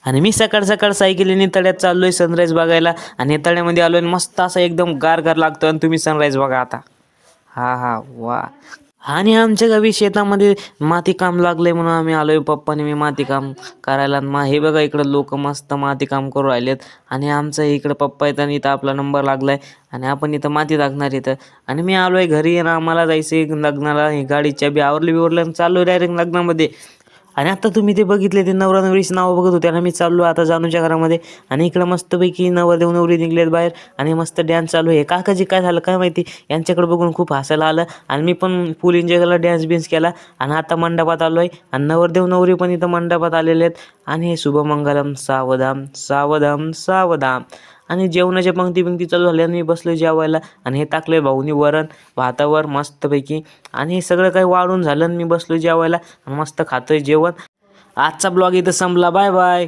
आणि मी सकाळ सकाळ सायकलीने तळ्यात चाललोय सनराईज बघायला. आणि या तळ्यामध्ये आलोय आणि मस्त असा एकदम गार गार लागतो. आणि तुम्ही सनराईज बघा आता. हा हा वा. आणि आमच्या गावी शेतामध्ये माती काम लागलंय म्हणून आम्ही आलोय. पप्पाने मी माती काम करायला. आणि हे बघा इकडं लोक मस्त माती काम करू राहिलेत. आणि आमचं इकडं पप्पा येतं आणि इथं आपला नंबर लागलाय. आणि आपण इथं माती टाकणार इथं. आणि मी आलोय घरी. आणि आम्हाला जायचंय लग्नाला. ही गाडीच्या बी आवरली बिवरली आणि चाललोय डायरेक्ट लग्नामध्ये. आणि आता तुम्ही ते बघितले ते नवरा नवरीची नावं बघत होते आणि मी चाललो आता जानूच्या घरामध्ये. आणि इकडं मस्तपैकी नवरदेव नवरी निघलेत बाहेर आणि मस्त डॅन्स चालू आहे. काकाजी काय झालं काय माहिती, यांच्याकडे बघून खूप हसायला आलं. आणि मी पण फुल एन्जॉय केला, डॅन्स बिन्स केला. आणि आता मंडपात आलो आहे आणि नवरदेव नवरी पण इथं मंडपात आलेले आहेत. आणि हे शुभमंगलम सावधान सावधान सावधान. आणि जेवणाच्या पंक्ती चालू झाल्या आणि मी बसलो जेवायला. आणि हे टाकले भाऊनी वरण भातावर मस्तपैकी. आणि हे सगळं काही वाढून झालं आणि मी बसलो जेवायला आणि मस्त खातोय जेवण. आजचा ब्लॉग इथं संपला. Bye bye.